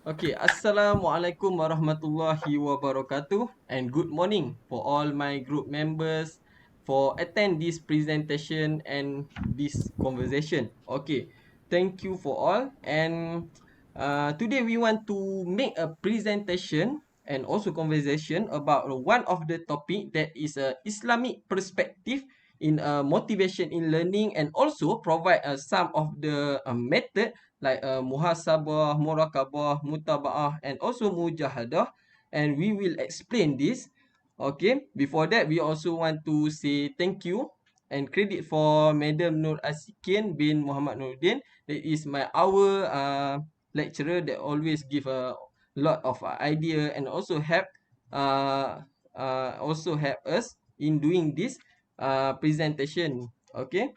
Okay, Assalamualaikum warahmatullahi wabarakatuh and good morning for all my group members for attend this presentation and this conversation. Okay, thank you for all and today we want to make a presentation and also conversation about one of the topic that is a Islamic perspective in motivation in learning and also provide some of the method like muhasabah, murakabah, mutabaah and also mujahadah and we will explain this. Okay, before that we also want to say thank you and credit for Madam Nur Asikin bin Muhammad Nuruddin. That is our lecturer that always give a lot of idea and uh, also help us in doing this presentation. Okay.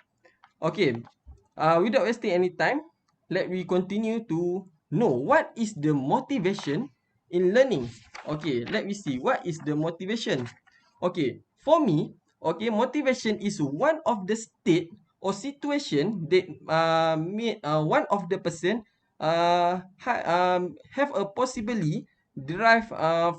Okay, without wasting any time, let me continue to know what is the motivation in learning. Okay, let me see what is the motivation. Okay, for me, okay, motivation is one of the state or situation that made one of the person have a possibly derive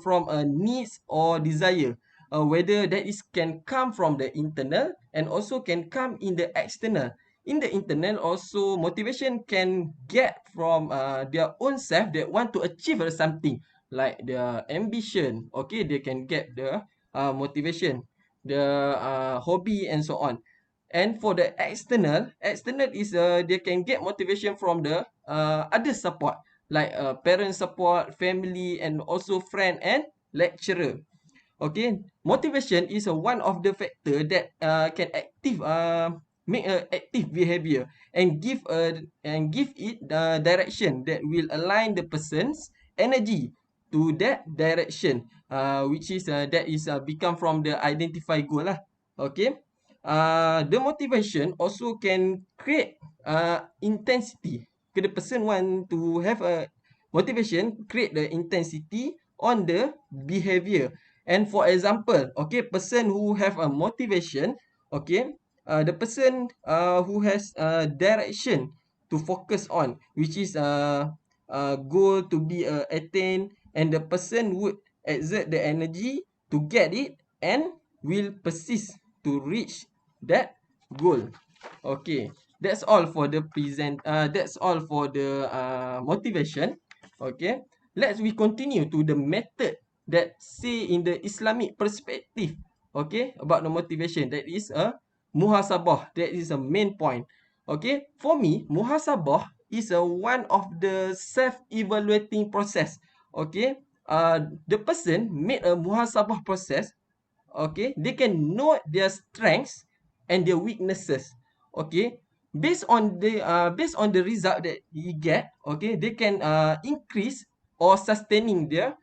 from a needs or desire, whether that is can come from the internal and also can come in the external. In the internal also motivation can get from their own self that want to achieve something like their ambition. Okay, they can get the motivation, the hobby and so on. And for the external is they can get motivation from the other support like parent support, family and also friend and lecturer. Okay, motivation is one of the factor that can make a active behavior and give it the direction that will align the person's energy to that direction, which is that is become from the identify goal lah. Okay, the motivation also can create intensity. Okay, the person want to have a motivation, create the intensity on the behavior. And for example, okay, person who have a motivation, okay, the person who has a direction to focus on, which is a goal to be attained, and the person would exert the energy to get it and will persist to reach that goal. Okay, that's all for the present. That's all for the motivation. Okay, let's we continue to the method that say in the Islamic perspective. Okay, about the motivation that is a muhasabah. That is a main point. Okay, for me, muhasabah is a one of the self-evaluating process. Okay, the person made a muhasabah process. Okay, they can know their strengths and their weaknesses. Okay, based on the result that he get, okay, they can increase or sustaining their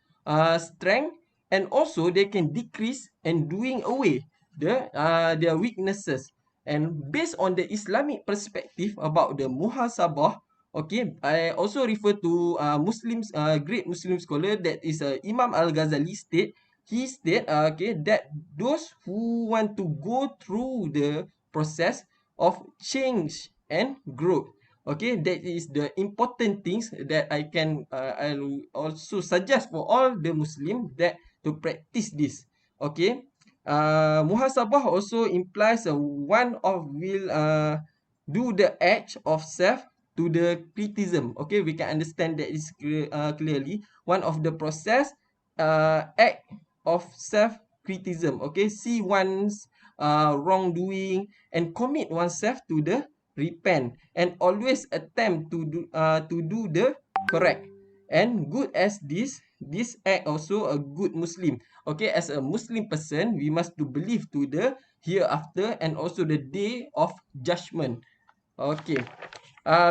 strength, and also they can decrease and doing away their weaknesses. And based on the Islamic perspective about the muhasabah, okay, I also refer to Muslims, great Muslim scholar that is Imam Al Ghazali state. He state okay, that those who want to go through the process of change and growth, okay, that is the important things that I'll also suggest for all the Muslim that to practice this. Okay, muhasabah also implies one of will do the act of self to the criticism. Okay, we can understand that is clearly one of the process act of self criticism. Okay, see one's wrongdoing and commit oneself to the repent and always attempt to do the correct and good as this act also a good Muslim. Okay, as a Muslim person we must to believe to the hereafter and also the day of judgment. Okay,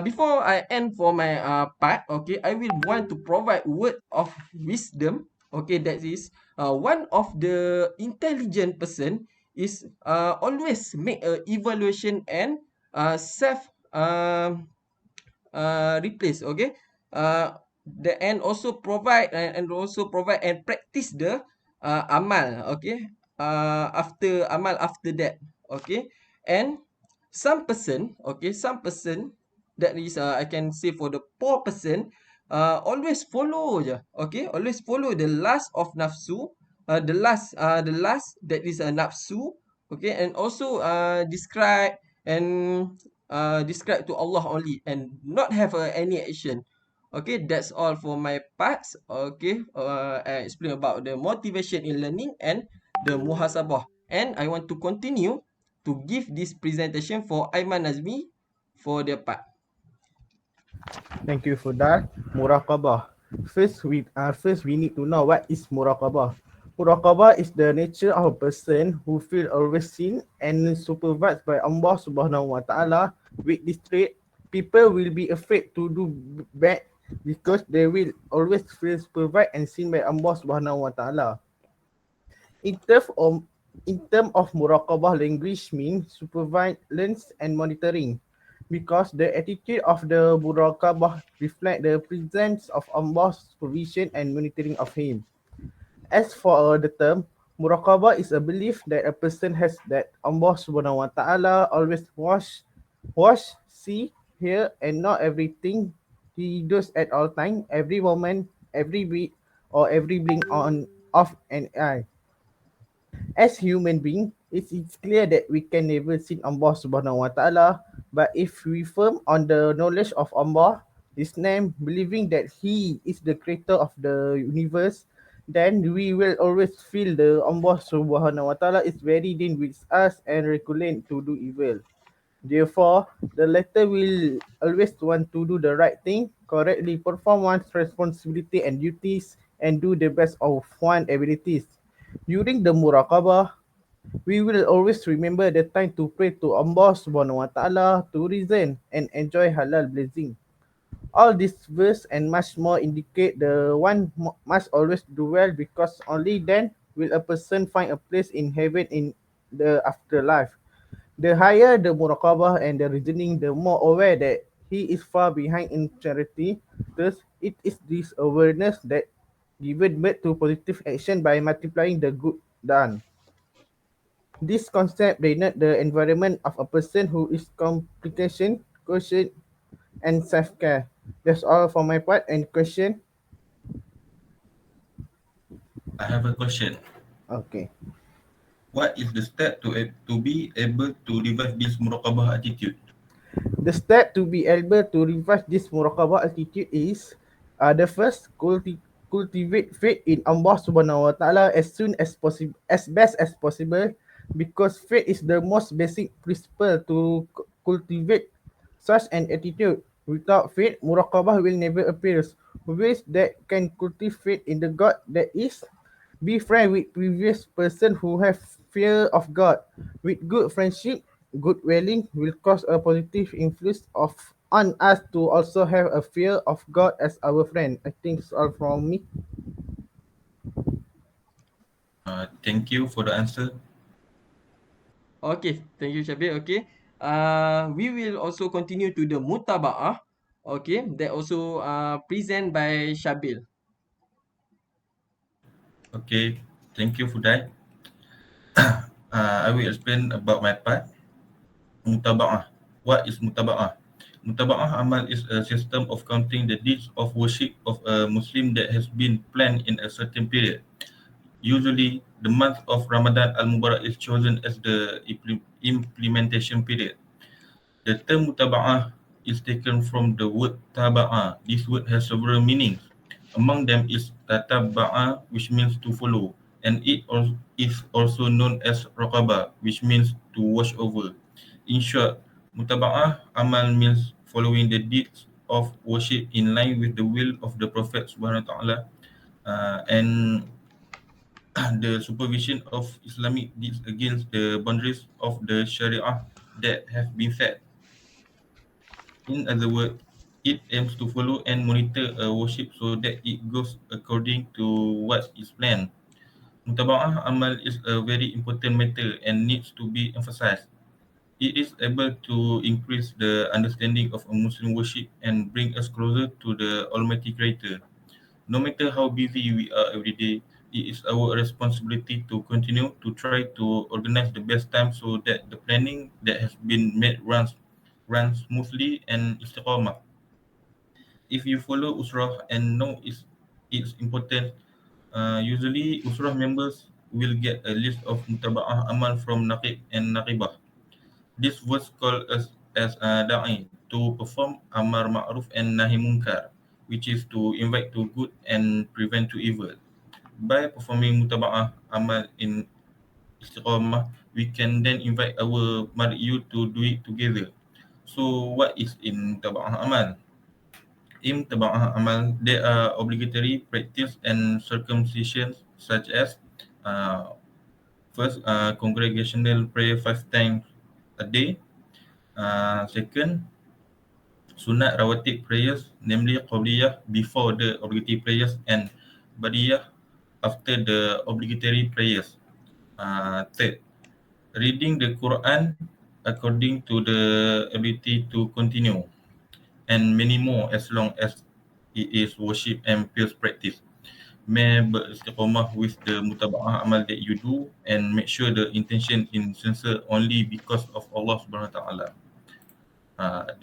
before I end for my part, okay, I will want to provide word of wisdom. Okay, that is one of the intelligent person is always make a evaluation and self replace. Okay, the and also provide and also provide and practice the amal. Okay, after amal after that. Okay, and some person, okay, some person that is I can say for the poor person always follow je. Okay, always follow the last of nafsu, the last that is a nafsu. Okay, and also describe and describe to Allah only and not have any action. Okay, that's all for my parts. Okay, I explain about the motivation in learning and the muhasabah. And I want to continue to give this presentation for Aiman Nazmi for their part. Thank you for that. Muraqabah. First we need to know what is muraqabah. Muraqabah is the nature of a person who feel always seen and supervised by Allah Subhanahu wa Taala. With this trait, people will be afraid to do bad because they will always feel supervised and seen by Allah Subhanahu wa Taala. In terms of muraqabah, language means surveillance and monitoring, because the attitude of the muraqabah reflect the presence of Allah's supervision and monitoring of him. As for the term, muraqabah is a belief that a person has that Allah Subhanahu wa Taala always see, hear, and know everything he does at all time, every moment, every beat, or every blink on of an eye. As human being, it's clear that we can never see Allah Subhanahu wa Taala, but if we firm on the knowledge of Allah, His name, believing that He is the creator of the universe, then we will always feel the Allah Subhanahu wa Taala is very deal with us and regulate to do evil. Therefore, the latter will always want to do the right thing, correctly perform one's responsibility and duties, and do the best of one's abilities. During the muraqabah, we will always remember the time to pray to Allah Subhanahu wa Taala, to reason and enjoy halal blessing. All this verse and much more indicate the one must always do well, because only then will a person find a place in heaven in the afterlife. The higher the muraqabah and the reasoning, the more aware that he is far behind in charity. Thus, it is this awareness that given birth to positive action by multiplying the good done. This concept denotes the environment of a person who is complication, caution, and self-care. That's all for my part. And question? I have a question. Okay. What is the step to be able to revive this muraqabah attitude? The step to be able to revive this muraqabah attitude is the first, cultivate faith in Allah Subhanahu wa Taala as soon as possible, as best as possible, because faith is the most basic principle to cultivate such an attitude. Without faith, muraqabah will never appear. Ways that can cultivate in the God that is: be friend with previous person who have fear of God. With good friendship, good willing will cause a positive influence of on us to also have a fear of God as our friend. I think it's all from me. Thank you for the answer. Okay, thank you, Syabir. Okay, we will also continue to the mutaba'ah. Okay, that also present by Syabil. Okay, thank you for that. I will explain about my part. Mutaba'ah. What is mutaba'ah? Mutaba'ah amal is a system of counting the deeds of worship of a Muslim that has been planned in a certain period. Usually, the month of Ramadan al-Mubarak is chosen as the implementation period. The term mutaba'ah is taken from the word taba'a. This word has several meanings. Among them is tataba'a, which means to follow, and is also known as raqaba, which means to watch over. In short, mutaba'ah amal means following the deeds of worship in line with the will of the Prophet Subhanahu wa Taala, and the supervision of Islamic deeds against the boundaries of the Sharia that have been set. In other words, it aims to follow and monitor a worship so that it goes according to what is planned. Mutaba'ah amal is a very important matter and needs to be emphasized. It is able to increase the understanding of a Muslim worship and bring us closer to the Almighty Creator. No matter how busy we are every day, it is our responsibility to continue to try to organize the best time so that the planning that has been made runs smoothly and istiqamah. if you follow usrah and know its importance, usually usrah members will get a list of mutaba'ah amal from naqib and naqibah. This was called as da'i to perform amar ma'ruf and nahi munkar, which is to invite to good and prevent to evil. By performing mutaba'ah amal in istiqamah, we can then invite our mar'yu to do it together. So what is in mutaba'ah amal? In mutaba'ah amal, there are obligatory practice and circumcisions such as uh, first, congregational prayer 5 times a day. Second, sunat rawatib prayers, namely qabliyah before the obligatory prayers and badiyah after the obligatory prayers. Third, reading the Quran according to the ability to continue, and many more as long as it is worship and peace practice. May beristiqamah with the mutaba'ah amal that you do and make sure the intention is sincere only because of Allah Subhanahu Wa Taala.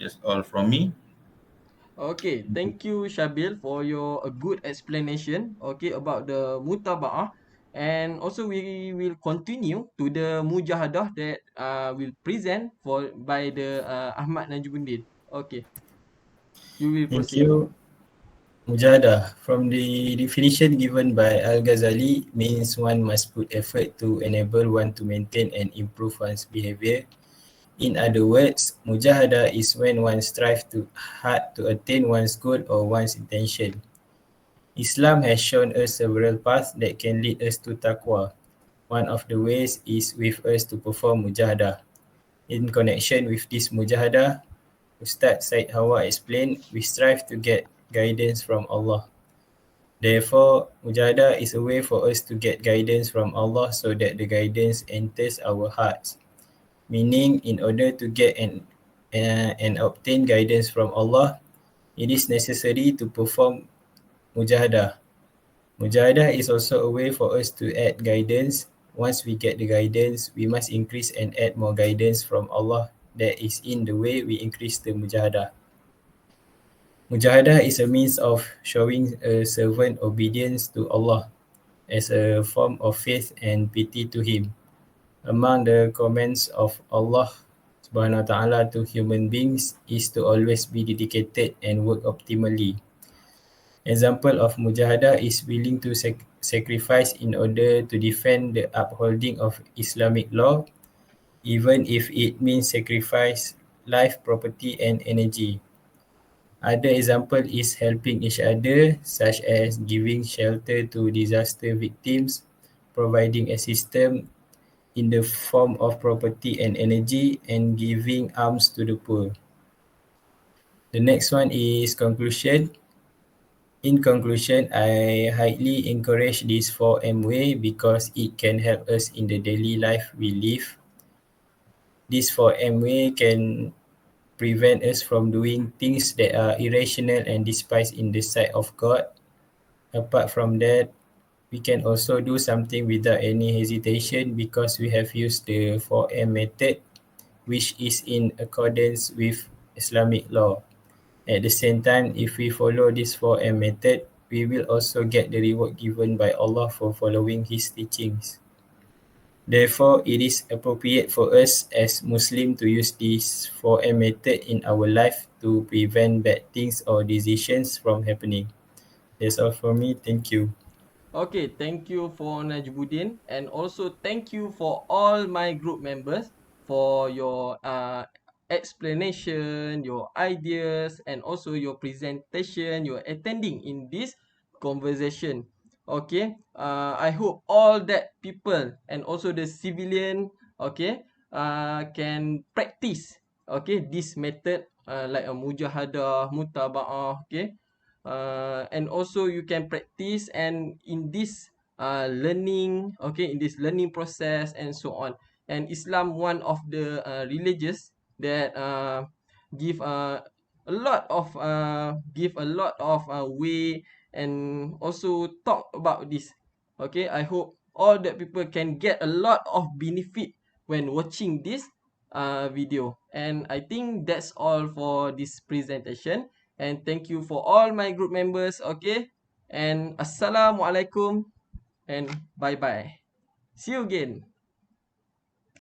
That's all from me. Okay, thank you Shabil for your a good explanation okay about the mutaba'ah, and also we will continue to the mujahadah that will present for by the Ahmad Najibuddin. Okay, you will Thank proceed. you. Mujahadah, from the definition given by Al-Ghazali, means one must put effort to enable one to maintain and improve one's behavior. In other words, mujahadah is when one strives too hard to attain one's goal or one's intention. Islam has shown us several paths that can lead us to taqwa. One of the ways is with us to perform mujahadah. In connection with this mujahadah, Ustaz Said Hawa explained, we strive to get guidance from Allah. Therefore, mujahadah is a way for us to get guidance from Allah so that the guidance enters our hearts. Meaning, in order to get and obtain guidance from Allah, it is necessary to perform mujahadah. Mujahadah is also a way for us to add guidance. Once we get the guidance, we must increase and add more guidance from Allah. That is in the way we increase the mujahadah. Mujahadah is a means of showing a servant obedience to Allah as a form of faith and pity to Him. Among the comments of Allah Subhanahu wa Ta'ala to human beings is to always be dedicated and work optimally. Example of mujahadah is willing to sacrifice in order to defend the upholding of Islamic law, even if it means sacrifice life, property and energy. Other example is helping each other, such as giving shelter to disaster victims, providing assistance in the form of property and energy, and giving alms to the poor. The next one is conclusion. In conclusion, I highly encourage this 4M way because it can help us in the daily life we live. This 4M way can prevent us from doing things that are irrational and despised in the sight of God. Apart from that, we can also do something without any hesitation because we have used the 4M method, which is in accordance with Islamic law. At the same time, if we follow this 4M method, we will also get the reward given by Allah for following His teachings. Therefore, it is appropriate for us as Muslims to use this 4M method in our life to prevent bad things or decisions from happening. That's all for me. Thank you. Okay, thank you for Najibuddin, and also thank you for all my group members for your explanation, your ideas, and also your presentation, your attending in this conversation. Okay, I hope all that people and also the civilian, okay, can practice, okay, this method like a mujahadah, mutaba'ah, okay, and also you can practice and in this learning, okay, in this learning process and so on. And Islam one of the religious that give a lot of way and also talk about this. Okay, I hope all that people can get a lot of benefit when watching this video. And I think that's all for this presentation. And thank you for all my group members. Okay, and assalamualaikum and bye bye. See you again.